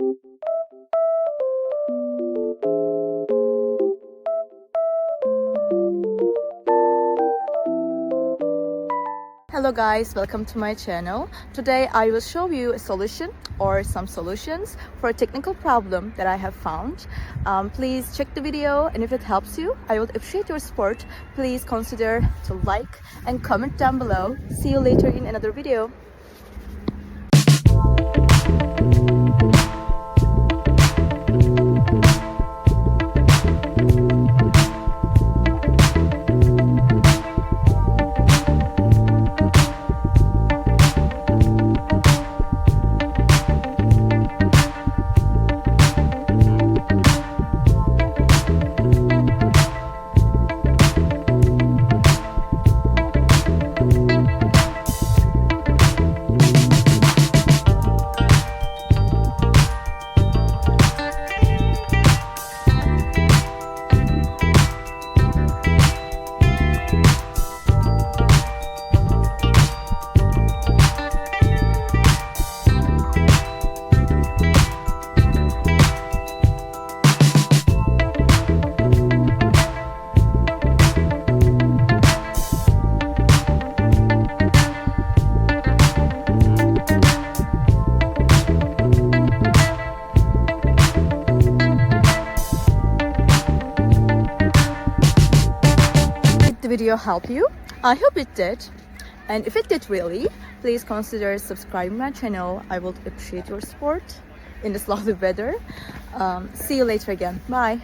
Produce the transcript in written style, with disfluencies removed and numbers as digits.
Hello guys, welcome to my channel. Today I will show you a solution or some solutions for a technical problem that I have found. Please check the video, and if it helps you, I would appreciate your support. Please consider to like and comment down below. See you later in another video. The video help you? I hope it did, and if it did really, please consider subscribing my channel. I would appreciate your support in this lovely weather. See you later again. Bye.